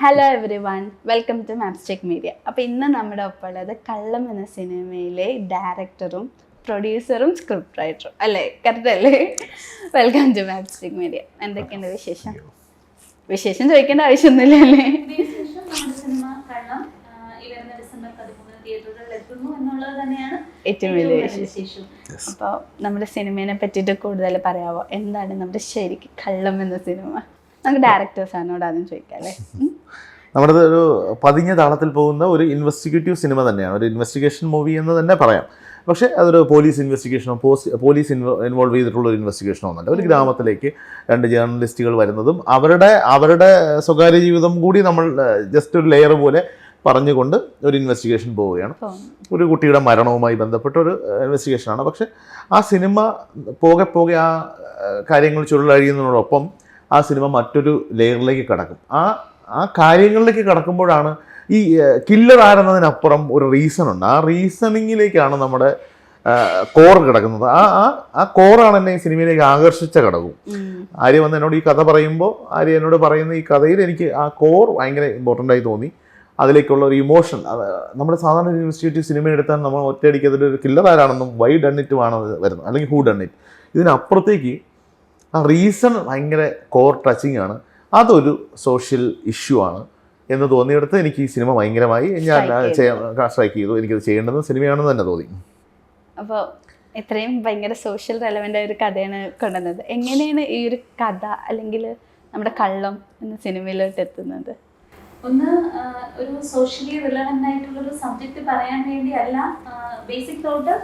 Hello everyone, welcome to Mapstic Media. അപ്പോൾ ഇന്ന് നമ്മുടെ ഒപ്പം ഉള്ളത് കള്ളം എന്ന സിനിമയിലെ ഡയറക്ടറും പ്രൊഡ്യൂസറും സ്ക്രിപ്റ്റ് റൈറ്ററും അല്ലേ, കറക്റ്റ് അല്ലേ? Welcome to Mapstic Media. എന്തൊക്കെയുണ്ട് വിശേഷം ചോദിക്കേണ്ട ആവശ്യമൊന്നുമില്ല അല്ലേ? ഏറ്റവും വലിയ വിശേഷം. അപ്പോൾ നമ്മുടെ സിനിമയെ പറ്റിയിട്ട് കൂടുതൽ പറയാമോ? എന്താണ് നമ്മുടെ ശരിക്കും കള്ളം എന്ന സിനിമ? നമുക്ക് ഡയറക്ടേഴ്സാണോട് ആദ്യം ചോദിക്കാം അല്ലേ. നമ്മുടെ ഒരു പതിഞ്ഞ താളത്തിൽ പോകുന്ന ഒരു ഇൻവെസ്റ്റിഗേറ്റീവ് സിനിമ തന്നെയാണ്, ഒരു ഇൻവെസ്റ്റിഗേഷൻ മൂവി എന്ന് തന്നെ പറയാം. പക്ഷേ അതൊരു പോലീസ് ഇൻവെസ്റ്റിഗേഷനോ പോലീസ് ഇൻവോൾവ് ചെയ്തിട്ടുള്ള ഒരു ഇൻവെസ്റ്റിഗേഷനോ ഒന്നല്ല. ഒരു ഗ്രാമത്തിലേക്ക് രണ്ട് ജേർണലിസ്റ്റുകൾ വരുന്നതും അവരുടെ സ്വകാര്യ ജീവിതം കൂടി നമ്മൾ ജസ്റ്റ് ഒരു ലെയർ പോലെ പറഞ്ഞുകൊണ്ട് ഒരു ഇൻവെസ്റ്റിഗേഷൻ പോവുകയാണ്. ഒരു കുട്ടിയുടെ മരണവുമായി ബന്ധപ്പെട്ട ഒരു ഇൻവെസ്റ്റിഗേഷനാണ്. പക്ഷേ ആ സിനിമ പോകെ ആ കാര്യങ്ങൾ ചുരുളഴിയുന്നതിനോടൊപ്പം ആ സിനിമ മറ്റൊരു ലെയറിലേക്ക് കടക്കും. ആ കാര്യങ്ങളിലേക്ക് കടക്കുമ്പോഴാണ് ഈ കില്ലർ ആരെന്നതിനപ്പുറം ഒരു റീസൺ ഉണ്ട്. ആ റീസണിങ്ങിലേക്കാണ് നമ്മുടെ കോർ കിടക്കുന്നത്. ആ കോറാണ് എന്നെ ഈ സിനിമയിലേക്ക് ആകർഷിച്ച ഘടകവും. ആര്യ വന്ന് എന്നോട് ഈ കഥ പറയുമ്പോൾ ആര്യ എന്നോട് പറയുന്ന ഈ കഥയിൽ എനിക്ക് ആ കോർ ഭയങ്കര ഇമ്പോർട്ടൻ്റ് ആയി തോന്നി. അതിലേക്കുള്ള ഒരു ഇമോഷൻ, നമ്മുടെ സാധാരണ ഒരു ഇൻവെസ്റ്റിഗേറ്റീവ് സിനിമ എടുത്താൽ നമ്മൾ ഒറ്റയടിക്ക് അതിലൊരു കില്ലർ ആരാണെന്നും വൈ ഡൺ ഇറ്റും ആണ് വരുന്നത്, അല്ലെങ്കിൽ ഹൂ ഡൺ ഇറ്റ്. ഇതിനപ്പുറത്തേക്ക് ആ റീസൺ ഭയങ്കര കോർ ടച്ചിങ് ആണ്. അതൊരു സോഷ്യൽ ഇഷ്യൂ ആണ് എന്ന് തോന്നിയെടുത്ത് എനിക്ക് ഈ സിനിമ ഭയങ്കരമായി ഞാൻ സ്ട്രൈക്ക് ചെയ്തു. എനിക്കത് ചെയ്യേണ്ടത് സിനിമയാണെന്ന് തന്നെ തോന്നി. അപ്പോൾ ഇത്രയും ഭയങ്കര സോഷ്യൽ റെലവൻ്റ് ആയ ഒരു കഥയാണ് കൊണ്ടുവന്നത്. എങ്ങനെയാണ് ഈ ഒരു കഥ അല്ലെങ്കിൽ നമ്മുടെ കള്ളം എന്ന സിനിമയിലോട്ട് എത്തുന്നത്? ഒന്ന്, ഒരു സോഷ്യലി റിലവൻ്റ് ആയിട്ടുള്ളൊരു സബ്ജക്റ്റ് പറയാൻ വേണ്ടി അല്ല, ബേസിക് തോട്ട്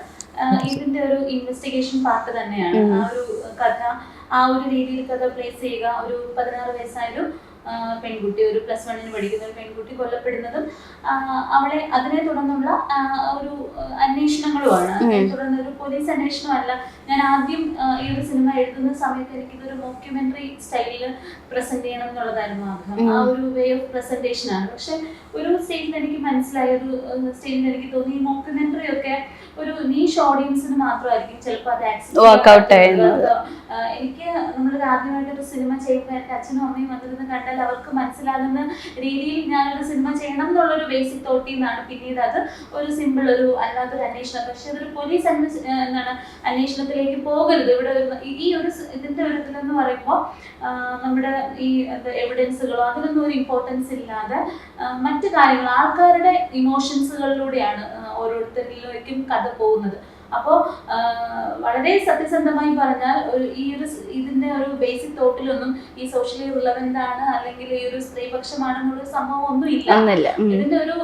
ഇതിൻ്റെ ഒരു ഇൻവെസ്റ്റിഗേഷൻ പാർട്ട് തന്നെയാണ്. ആ ഒരു കഥ ആ ഒരു രീതിയിൽ കഥ പ്ലേസ് ചെയ്യുക. ഒരു 16 വയസ്സായൊരു പെൺകുട്ടി, ഒരു +1 പഠിക്കുന്ന ഒരു പെൺകുട്ടി കൊല്ലപ്പെടുന്നതും അവളെ അതിനെ തുടർന്നുള്ള ഒരു അന്വേഷണങ്ങളുമാണ്. അതിനെ തുടർന്ന് ഒരു പോലീസ് അന്വേഷണമല്ല. ഞാൻ ആദ്യം ഈ ഒരു സിനിമ എഴുതുന്ന സമയത്ത് എനിക്കിതൊരു മോക്യുമെന്ററി സ്റ്റൈലിൽ പ്രസന്റ് ചെയ്യണം എന്നുള്ളതായിരുന്നു ആഗ്രഹം. ആ ഒരു വേ ഓഫ് പ്രസന്റേഷൻ ആണ്. പക്ഷെ ഒരു സ്റ്റേജിൽ എനിക്ക് മനസ്സിലായ ഒരു സ്റ്റേജിൽ എനിക്ക് തോന്നി ഈ മോക്യുമെന്ററി ഒക്കെ ഒരു നീഷ് ഓഡിയൻസിന് മാത്രമായിരിക്കും ചിലപ്പോൾ അത് ആക്സെപ്റ്റ് ചെയ്യുന്നത്. എനിക്ക് നമ്മളൊരു ആദ്യമായിട്ടൊരു സിനിമ ചെയ്യുമ്പോൾ എൻ്റെ അച്ഛനും അമ്മയും വന്നിരുന്ന് കണ്ടാൽ അവർക്ക് മനസ്സിലാകുന്ന രീതിയിൽ ഞാനൊരു സിനിമ ചെയ്യണം എന്നുള്ളൊരു ബേസിക് തോട്ടിൽ നിന്നാണ് പിന്നീട് അത് ഒരു സിമ്പിൾ ഒരു അല്ലാത്തൊരു അന്വേഷണം. പക്ഷെ അതൊരു പോലീസ് അന്വേഷണത്തിലേക്ക് പോകരുത്. ഇവിടെ ഈ ഒരു ഇതിന്റെ ഒരു ഇതിലെന്ന് പറയുമ്പോൾ നമ്മുടെ ഈ എവിഡൻസുകളോ അതിനൊന്നും ഒരു ഇമ്പോർട്ടൻസ് ഇല്ലാതെ മറ്റു കാര്യങ്ങൾ ആൾക്കാരുടെ ഇമോഷൻസുകളിലൂടെയാണ് ഓരോരുത്തരിലേക്കും കഥ പോകുന്നത്. അപ്പോൾ വളരെ സത്യസന്ധമായി പറഞ്ഞാൽ ഈ ഒരു ഇതിന്റെ ഒരു ബേസിക് തോട്ടിലൊന്നും ഈ സോഷ്യലി റിലവൻ്റ് ആണ് അല്ലെങ്കിൽ ഈ ഒരു സ്ത്രീപക്ഷമാണെന്നുള്ള സംഭവം ഒന്നും ഇല്ല. ഇതിന്റെ ഒരു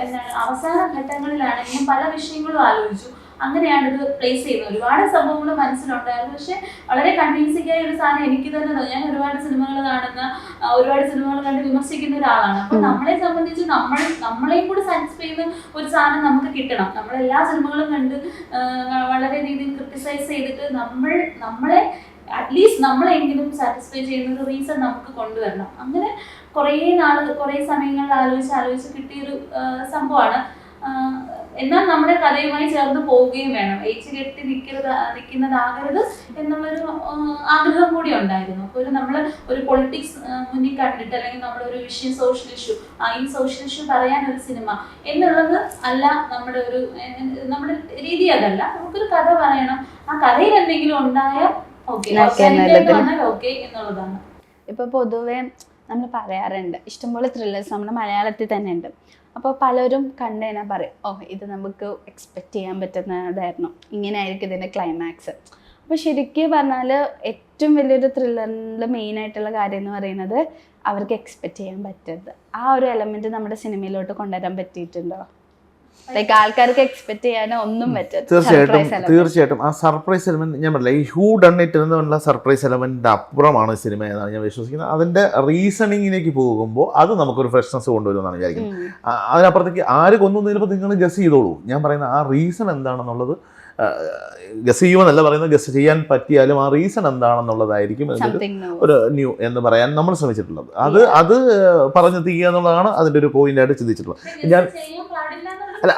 എന്താണ് അവസാന ഘട്ടങ്ങളിലാണ് ഞാൻ പല വിഷയങ്ങളും ആലോചിച്ചു. അങ്ങനെയാണ് ഇത് പ്ലേസ് ചെയ്യുന്നത്. ഒരുപാട് സംഭവങ്ങൾ മനസ്സിലുണ്ടായിരുന്നു. പക്ഷെ വളരെ കൺവിൻസിംഗ് ആയ ഒരു സാധനം എനിക്ക് തന്നെ തോന്നി. ഞാൻ ഒരുപാട് സിനിമകൾ കണ്ട് വിമർശിക്കുന്ന ഒരാളാണ്. അപ്പൊ നമ്മളെ സംബന്ധിച്ച് നമ്മളെയും കൂടി സാറ്റിസ്ഫൈ ചെയ്യുന്ന ഒരു സാധനം നമുക്ക് കിട്ടണം. നമ്മളെല്ലാ സിനിമകളും കണ്ട് വളരെ രീതിയിൽ ക്രിട്ടിസൈസ് ചെയ്തിട്ട് നമ്മളെ അറ്റ്ലീസ്റ്റ് നമ്മളെങ്കിലും സാറ്റിസ്ഫൈ ചെയ്യുന്ന ഒരു റീസൺ നമുക്ക് കൊണ്ടുവരണം. അങ്ങനെ കുറേ സമയങ്ങളിൽ ആലോചിച്ച് കിട്ടിയൊരു സംഭവമാണ്. എന്നാൽ നമ്മുടെ കഥയുമായി ചേർന്ന് പോവുകയും വേണം. കെട്ടി നിൽക്കുന്നതാകരുത് എന്നുള്ളൊരു ആഗ്രഹം കൂടി ഉണ്ടായിരുന്നു. അപ്പോൾ നമ്മൾ ഒരു പൊളിറ്റിക്സ് മുന്നിൽ കണ്ടിട്ട് അല്ലെങ്കിൽ നമ്മളൊരു വിഷയം സോഷ്യൽ ഇഷ്യൂ, ഈ സോഷ്യൽ ഇഷ്യൂ പറയാൻ ഒരു സിനിമ എന്നുള്ളത് അല്ല നമ്മുടെ രീതി. അതല്ല, നമുക്കൊരു കഥ പറയണം. ആ കഥയിൽ എന്തെങ്കിലും ഉണ്ടായാൽ ഓക്കെ എന്നുള്ളതാണ്. ഇപ്പൊ പൊതുവെ നമ്മൾ പറയാറുണ്ട് ഇഷ്ടംപോലെ ത്രില്ലേഴ്സ് നമ്മുടെ മലയാളത്തിൽ തന്നെ ഉണ്ട്. അപ്പോൾ പലരും കണ്ടു കഴിഞ്ഞാൽ പറയും, ഇത് നമുക്ക് എക്സ്പെക്റ്റ് ചെയ്യാൻ പറ്റുന്നതായിരുന്നു, ഇങ്ങനെ ആയിരിക്കും ഇതിൻ്റെ ക്ലൈമാക്സ്. അപ്പോൾ ശരിക്കും പറഞ്ഞാൽ ഏറ്റവും വലിയൊരു ത്രില്ലറിൻ്റെ മെയിനായിട്ടുള്ള കാര്യം എന്ന് പറയുന്നത് അവർക്ക് എക്സ്പെക്റ്റ് ചെയ്യാൻ പറ്റരുത്. ആ ഒരു എലമെൻറ്റ് നമ്മുടെ സിനിമയിലോട്ട് കൊണ്ടുവരാൻ പറ്റിയിട്ടുണ്ടോ? ലൈക്ക് ആൾക്കാർക്ക് എക്സ്പെക്ട് ചെയ്യാനോ ഒന്നും പറ്റില്ല. തീർച്ചയായിട്ടും ആ സർപ്രൈസ് എലമെന്റ് ഞാൻ പറയില്ല, ഈ ഹൂ ഡൺ ഇറ്റ് എന്നുള്ള സർപ്രൈസ് എലമെന്റിന്റെ അപ്പുറമാണ് സിനിമ എന്നാണ് ഞാൻ വിശ്വസിക്കുന്നത്. അതിന്റെ റീസണിങ്ങിലേക്ക് പോകുമ്പോൾ അത് നമുക്കൊരു ഫ്രഷ്നെസ് കൊണ്ടുവരുമെന്നാണ് വിചാരിക്കുന്നത്. അതിനപ്പുറത്തേക്ക് ആര് കൊന്നു ചിലപ്പോൾ നിങ്ങൾ ഗസ് ചെയ്തോളൂ. ഞാൻ പറയുന്ന ആ റീസൺ എന്താണെന്നുള്ളത് ഗസ് ചെയ്യുമെന്നല്ല പറയുന്നത്, ഗസ് ചെയ്യാൻ പറ്റിയാലും ആ റീസൺ എന്താണെന്നുള്ളതായിരിക്കും ഒരു ന്യൂ എന്ന് പറയാൻ നമ്മൾ ശ്രമിച്ചിട്ടുള്ളത്. അത് പറഞ്ഞെത്തിക്കുക എന്നുള്ളതാണ് അതിന്റെ ഒരു പോയിന്റ് ആയിട്ട് ചിന്തിച്ചിട്ടുള്ളത്. ഞാൻ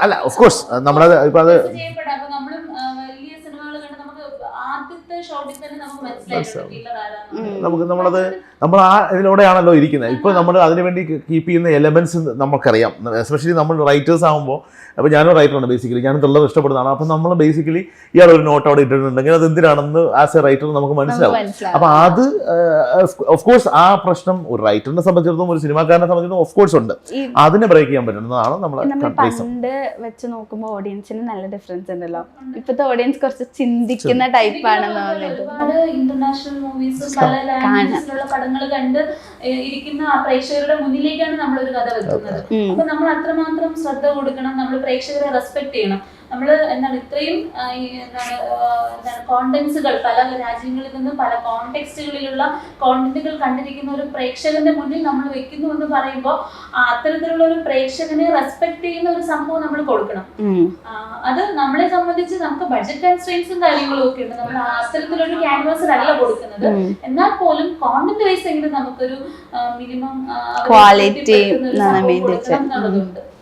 അല്ല ഓഫ് കോഴ്സ് നമ്മളത് ഇപ്പൊ അത് ഷോട്ടിൽ തന്നെ നമുക്ക് മനസ്സിലായിട്ടുണ്ട് കില്ലർ ആരാണ്. നമുക്ക് നമ്മൾ ആ ഇതിലൂടെയാണല്ലോ ഇരിക്കുന്നത്. ഇപ്പോൾ നമ്മൾ അതിനുവേണ്ടി കീപ്പ് ചെയ്യുന്ന എലമെന്റ്സ് നമുക്കറിയാം. എസ്പെഷ്യലി നമ്മൾ റൈറ്റേഴ്സ് ആകുമ്പോൾ, അപ്പോൾ ഞാനും റൈറ്ററാണ് ബേസിക്കലി, ഞാൻ ത്രില്ലർ ഇഷ്ടപ്പെടുന്നതാണ്. അപ്പോൾ നമ്മൾ ബേസിക്കലി ഇയാൾ ഒരു നോട്ട് അവിടെ ഇട്ടിട്ടുണ്ടെങ്കിൽ അത് എന്തിനാണെന്ന് ആസ് എ റൈറ്റർ നമുക്ക് മനസ്സിലാവും. അപ്പോൾ അത് ഓഫ് കോഴ്സ് ആ പ്രശ്നം ഒരു റൈറ്ററിനെ സംബന്ധിച്ചിടത്തോളം ഒരു സിനിമാക്കാരനെ സംബന്ധിച്ചിടത്തോം ഓഫ് കോഴ്സ് ഉണ്ട്. അതിനെ ബ്രേക്ക് ചെയ്യാൻ പറ്റുന്നതാണ് നമ്മളെ കൺട്രീസ്. പണ്ട് വെച്ച് നോക്കുമ്പോൾ ഓഡിയൻസിന് നല്ല ഡിഫറൻസ് ഉണ്ടല്ലോ. ഇപ്പോഴത്തെ ഓഡിയൻസ് കുറച്ച് ചിന്തിക്കുന്ന ടൈപ്പാണെന്ന് തോന്നിയിട്ട് ഒരുപാട് ഇന്റർനാഷണൽ മൂവീസ് പല ലാംഗ്വേജിലുള്ള പടങ്ങൾ കണ്ട് ഇരിക്കുന്ന ആ പ്രേക്ഷകരുടെ മുന്നിലേക്കാണ് നമ്മളൊരു കഥ വെക്കുന്നത്. അപ്പൊ നമ്മൾ അത്രമാത്രം ശ്രദ്ധ കൊടുക്കണം, നമ്മൾ പ്രേക്ഷകരെ റെസ്പെക്ട് ചെയ്യണം. നമ്മൾ എന്താണ് ഇത്രയും കോണ്ടന്റ്സുകൾ പല രാജ്യങ്ങളിൽ നിന്ന് പല കോണ്ടെക്സ്റ്റുകളിലുള്ള കോണ്ടന്റുകൾ കണ്ടിരിക്കുന്ന ഒരു പ്രേക്ഷകന്റെ മുന്നിൽ നമ്മൾ വെക്കുന്നു എന്ന് പറയുമ്പോൾ അത്തരത്തിലുള്ള ഒരു പ്രേക്ഷകനെ റെസ്പെക്ട് ചെയ്യുന്ന ഒരു സംഭവം നമ്മൾ കൊടുക്കണം. അത് നമ്മളെ സംബന്ധിച്ച് നമുക്ക് ബഡ്ജറ്റ് കൺസ്ട്രെയിൻസും കാര്യങ്ങളും ഒക്കെ ഉണ്ട്. നമ്മൾ അത്തരത്തിലൊരു ക്യാൻവാസിലല്ല കൊടുക്കുന്നത്. എന്നാൽ പോലും കോണ്ടന്റ് വൈസ് എങ്കിലും നമുക്കൊരു മിനിമം ക്വാളിറ്റി കൊടുക്കണം എന്നുള്ളതുണ്ട്.